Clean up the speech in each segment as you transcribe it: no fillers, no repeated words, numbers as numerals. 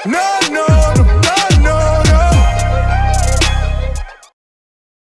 No, no, no, no, no, no.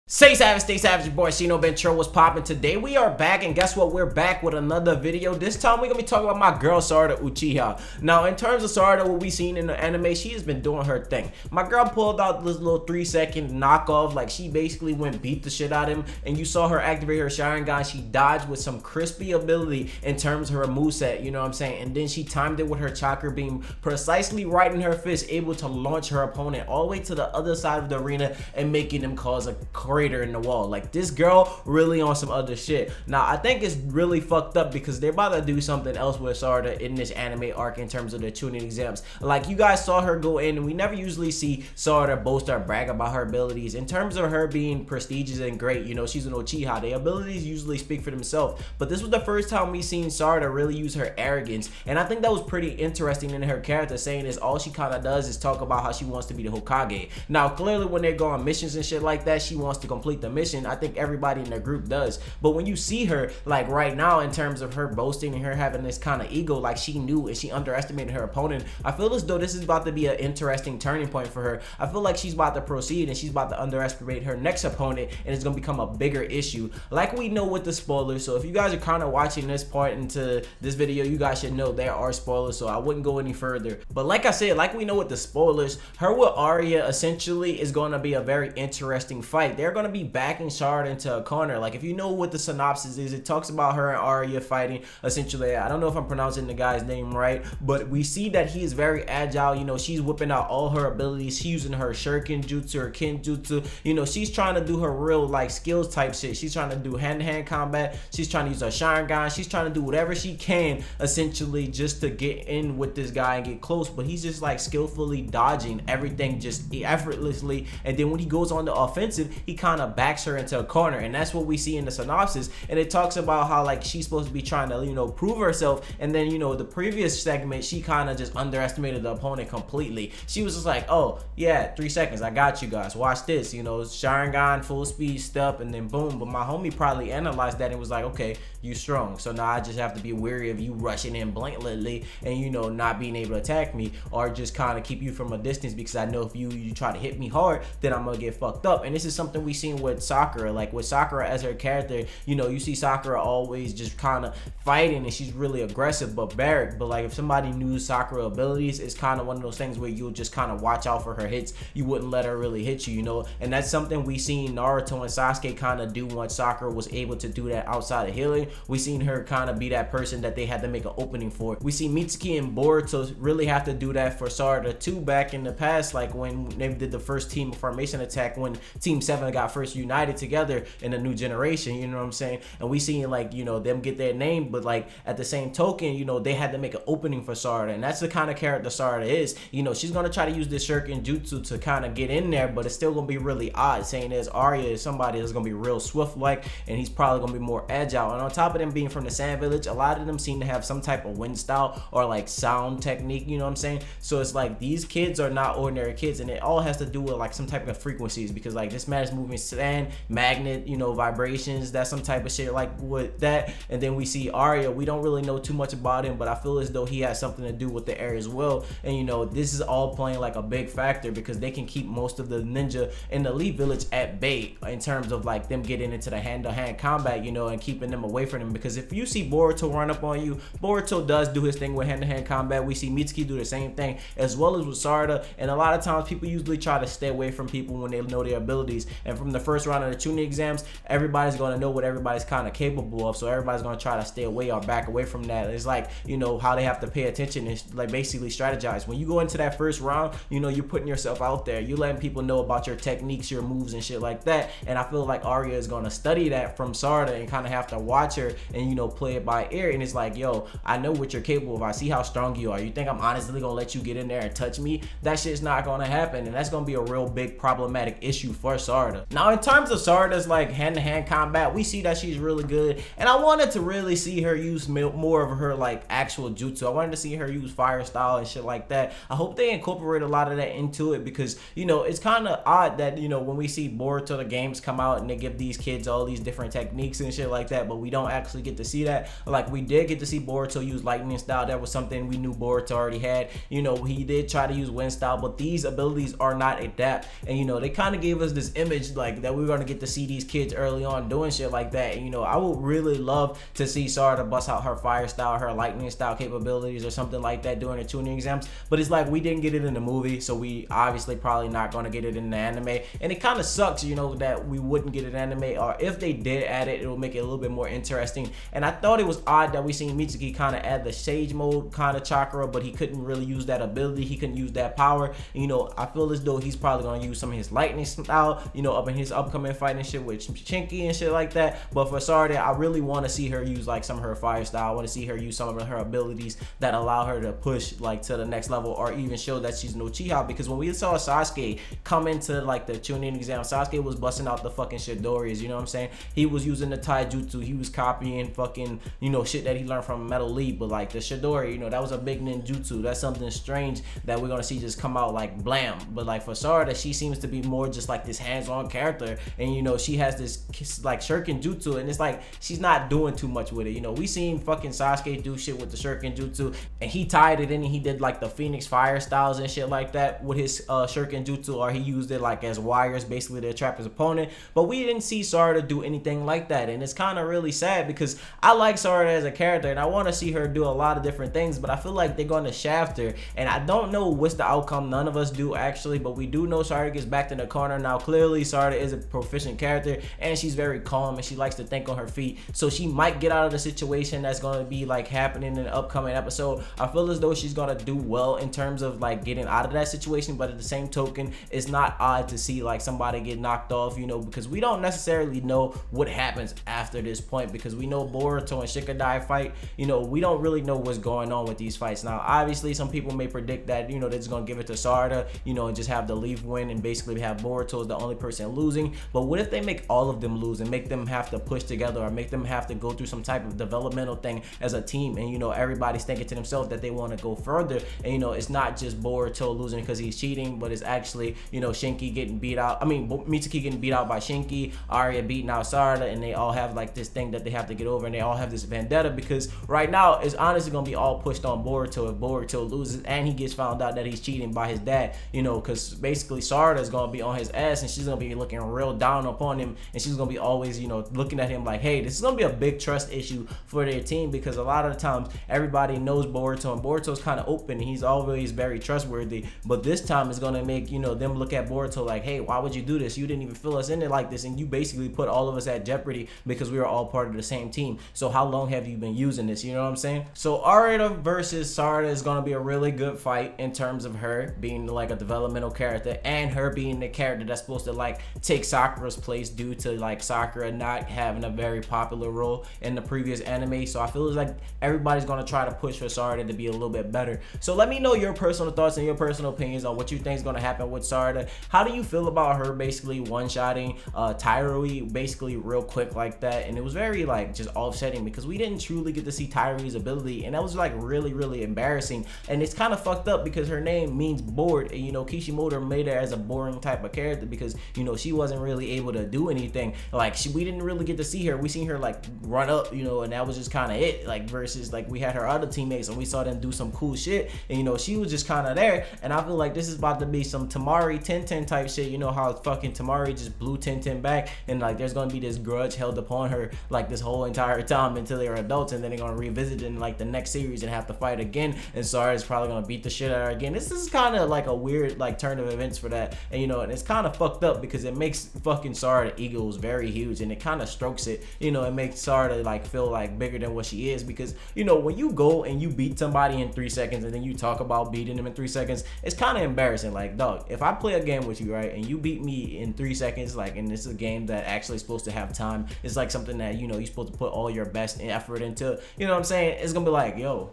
Stay savage, your boy ShinoBeenTrill was popping. Today we are back, and guess what? We're back with another video. This time we're gonna be talking about my girl Sarada Uchiha. Now, in terms of Sarada, what we seen in the anime, she has been doing her thing. My girl pulled out this little 3-second knockoff, like she basically went beat the shit out of him, and you saw her activate her Sharingan. She dodged with some crispy ability in terms of her moveset, you know what I'm saying? And then she timed it with her chakra beam precisely right in her fist, able to launch her opponent all the way to the other side of the arena and making him cause a crater in the wall. Like, this girl really on some other shit. Now, I think it's really fucked up because they're about to do something else with Sarada in this anime arc in terms of the tuning exams. Like, you guys saw her go in, and we never usually see Sarada boast or brag about her abilities. In terms of her being prestigious and great, you know, she's an Uchiha. The abilities usually speak for themselves, but this was the first time we seen Sarada really use her arrogance, and I think that was pretty interesting in her character, saying is all she kind of does is talk about how she wants to be the Hokage. Now, clearly when they go on missions and shit like that, she wants to complete the mission. I think everybody in the group does, but when you see her like right now in terms of her boasting and her having this kind of ego, like she knew and she underestimated her opponent, I feel as though this is about to be an interesting turning point for her. I feel like she's about to proceed and she's about to underestimate her next opponent, and it's gonna become a bigger issue, like we know with the spoilers. So if you guys are kind of watching this part into this video, you guys should know there are spoilers, so I wouldn't go any further. But like I said, like we know with the spoilers, her with Arya essentially is going to be a very interesting fight. They're going to be backing Sarada into a corner. Like, if you know what the synopsis is, it talks about her and Arya fighting essentially. I don't know if I'm pronouncing the guy's name right, but we see that he is very agile. You know, she's whipping out all her abilities. She's using her shuriken jutsu, her kinjutsu. You know, she's trying to do her real like skills type shit. She's trying to do hand-to-hand combat. She's trying to use her Sharingan. She's trying to do whatever she can essentially just to get in with this guy and get close, but he's just like skillfully dodging everything just effortlessly, and then when he goes on the offensive, he kind of backs her into a corner, and that's what we see in the synopsis. And it talks about how like she's supposed to be trying to, you know, prove herself, and then, you know, the previous segment she kind of just underestimated the opponent completely. She was just like, oh yeah, 3 seconds, I got you guys, watch this, you know, Sharingan, full speed step, and then boom. But my homie probably analyzed that and was like, okay, you strong, so now I just have to be wary of you rushing in blankly and, you know, not being able to attack me, or just kind of keep you from a distance, because I know if you try to hit me hard, then I'm gonna get fucked up. And this is something we seen with Sakura. Like with Sakura as her character, you know, you see Sakura always just kind of fighting, and she's really aggressive but barbaric. But like if somebody knew Sakura abilities, it's kind of one of those things where you'll just kind of watch out for her hits. You wouldn't let her really hit you, you know. And that's something we seen Naruto and Sasuke kind of do once Sakura was able to do that outside of healing. We seen her kind of be that person that they had to make an opening for. We see Mitsuki and Boruto really have to do that for Sarada too back in the past, like when they did the first team formation attack, when Team 7 got first united together in the new generation, you know what I'm saying? And we seen like, you know, them get their name, but like at the same token, you know, they had to make an opening for Sarada, and that's the kind of character Sarada is. You know, she's gonna try to use this shuriken jutsu to kind of get in there, but it's still gonna be really odd, saying as Arya is somebody that's gonna be real swift like, and he's probably gonna be more agile. And on top of them being from the Sand Village, a lot of them seem to have some type of wind style or like sound technique, you know what I'm saying? So it's like these kids are not ordinary kids, and it all has to do with like some type of frequencies, because like this man is moving sand, magnet, you know, vibrations, that's some type of shit like with that. And then we see Arya, we don't really know too much about him, but I feel as though he has something to do with the air as well. And you know, this is all playing like a big factor, because they can keep most of the ninja in the Elite Village at bay in terms of like them getting into the hand-to-hand combat, you know, and keeping them away from them. Because if you see Boruto run up on you, Boruto does do his thing with hand-to-hand combat. We see Mitsuki do the same thing, as well as with Sarada. And a lot of times people usually try to stay away from people when they know their abilities. And from the first round of the tuning exams, everybody's going to know what everybody's kind of capable of, so everybody's going to try to stay away or back away from that. It's like, you know, how they have to pay attention and like basically strategize. When you go into that first round, you know, you're putting yourself out there, you're letting people know about your techniques, your moves and shit like that. And I feel like Arya is going to study that from Sarada and kind of have to watch her and, you know, play it by ear. And it's like, yo, I know what you're capable of, I see how strong you are. You think I'm honestly gonna let you get in there and touch me? That shit's not gonna happen, and that's gonna be a real big problematic issue for Sarada. Now Now, in terms of Sarada's like hand-to-hand combat, we see that she's really good, and I wanted to really see her use more of her like actual jutsu. I wanted to see her use fire style and shit like that. I hope they incorporate a lot of that into it, because you know it's kind of odd that you know when we see Boruto the games come out and they give these kids all these different techniques and shit like that, but we don't actually get to see that. Like, we did get to see Boruto use lightning style. That was something we knew Boruto already had. You know, he did try to use wind style, but these abilities are not adapt, and you know they kind of gave us this image like that we were going to get to see these kids early on doing shit like that. And you know, I would really love to see Sarada bust out her fire style, her lightning style capabilities or something like that during the tuning exams, but it's like we didn't get it in the movie, so we obviously probably not going to get it in the anime, and it kind of sucks, you know, that we wouldn't get it in anime, or if they did add it, it will make it a little bit more interesting. And I thought it was odd that we seen Mitsuki kind of add the Sage mode kind of chakra, but he couldn't really use that ability, he couldn't use that power. And, you know, I feel as though he's probably going to use some of his lightning style, you know, up in his upcoming fight and shit with Shinki and shit like that. But for Sarada, I really want to see her use like some of her fire style. I want to see her use some of her abilities that allow her to push like to the next level, or even show that she's no Uchiha. Because when we saw Sasuke come into like the tuning exam, Sasuke was busting out the fucking Shidoris, you know what I'm saying? He was using the taijutsu, he was copying fucking, you know, shit that he learned from Metal League. But like the Shidori, you know, that was a big ninjutsu. That's something strange that we're gonna see just come out like blam. But like for Sarada, she seems to be more just like this hands-on character, and you know, she has this like shuriken jutsu, and it's like she's not doing too much with it. You know, we seen fucking Sasuke do shit with the shuriken jutsu, and he tied it in and he did like the Phoenix fire styles and shit like that with his shuriken jutsu, or he used it like as wires basically to trap his opponent. But we didn't see Sarada do anything like that, and it's kind of really sad because I like Sarada as a character and I want to see her do a lot of different things, but I feel like they're going to shaft her, and I don't know what's the outcome. None of us do actually, but we do know Sarada gets backed in the corner. Now clearly Sarada is a proficient character and she's very calm and she likes to think on her feet, so she might get out of the situation that's going to be like happening in the upcoming episode. I feel as though she's going to do well in terms of like getting out of that situation, but at the same token, it's not odd to see like somebody get knocked off, you know, because we don't necessarily know what happens after this point, because we know Boruto and Shikadai fight, you know, we don't really know what's going on with these fights. Now obviously some people may predict that, you know, they're just gonna give it to Sarada, you know, and just have the leaf win and basically have Boruto as the only person losing. But what if they make all of them lose and make them have to push together, or make them have to go through some type of developmental thing as a team, and you know, everybody's thinking to themselves that they want to go further, and you know, it's not just Boruto losing because he's cheating, but it's actually, you know, Shinki getting beat out, I mean Mitsuki getting beat out by Shinki, Arya beating out Sarada, and they all have like this thing that they have to get over, and they all have this vendetta, because right now it's honestly gonna be all pushed on Boruto if Boruto loses and he gets found out that he's cheating by his dad, you know, because basically Sarada is gonna be on his ass and she's gonna be looking real down upon him, and she's gonna be always, you know, looking at him like, hey, this is gonna be a big trust issue for their team, because a lot of the times everybody knows Boruto and Boruto's kind of open and he's always very trustworthy, but this time it's gonna make, you know, them look at Boruto like, hey, why would you do this? You didn't even fill us in it like this, and you basically put all of us at jeopardy because we were all part of the same team. So how long have you been using this? You know what I'm saying? So Arya versus Sarada is gonna be a really good fight in terms of her being like a developmental character and her being the character that's supposed to like take Sakura's place due to like Sakura not having a very popular role in the previous anime. So I feel like everybody's gonna try to push for Sarada to be a little bit better. So let me know your personal thoughts and your personal opinions on what you think is gonna happen with Sarada. How do you feel about her basically one-shotting Tyree basically real quick like that? And it was very like just offsetting because we didn't truly get to see Tyree's ability, and that was like really embarrassing. And it's kind of fucked up because her name means bored, and you know, Kishimoto made her as a boring type of character because, you know, she wasn't really able to do anything. Like we didn't really get to see her. We seen her like run up, you know, and that was just kind of it. Like versus like we had her other teammates and we saw them do some cool shit, and you know, she was just kind of there. And I feel like this is about to be some Tamari 10-10 type shit. You know how fucking Tamari just blew 10-10 back, and like there's gonna be this grudge held upon her like this whole entire time until they're adults, and then they're gonna revisit it in like the next series and have to fight again, and Sarada's probably gonna beat the shit out of her again. This is kind of like a weird like turn of events for that, and you know, and it's kind of fucked up because it makes fucking Sarada egos very huge, and it kind of strokes it, you know, it makes Sarada like feel like bigger than what she is, because you know, when you go and you beat somebody in 3 seconds and then you talk about beating them in 3 seconds, it's kind of embarrassing. Like, dog, if I play a game with you, right, and you beat me in 3 seconds, like, and this is a game that actually supposed to have time, it's like something that, you know, you're supposed to put all your best effort into, you know what I'm saying, it's gonna be like, yo,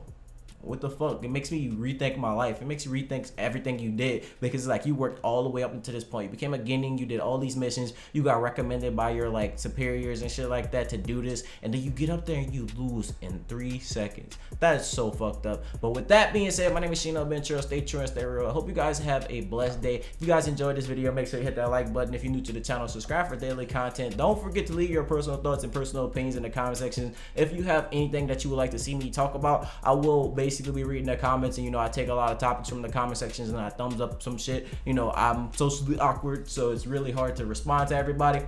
what the fuck? It makes me rethink my life. It makes you rethink everything you did, because like you worked all the way up until this point. You became a genin, you did all these missions, you got recommended by your like superiors and shit like that to do this, and then you get up there and you lose in 3 seconds. That is so fucked up. But with that being said, my name is ShinoBeenTrill. Stay true and stay real. I hope you guys have a blessed day. If you guys enjoyed this video, make sure you hit that like button. If you're new to the channel, subscribe for daily content. Don't forget to leave your personal thoughts and personal opinions in the comment section. If you have anything that you would like to see me talk about, I will basically be reading the comments, and I take a lot of topics from the comment sections and I thumbs up some shit. I'm socially awkward, so it's really hard to respond to everybody.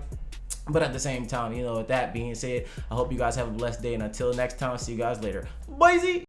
But at the same time, with that being said, I hope you guys have a blessed day, and until next time, see you guys later. Bye.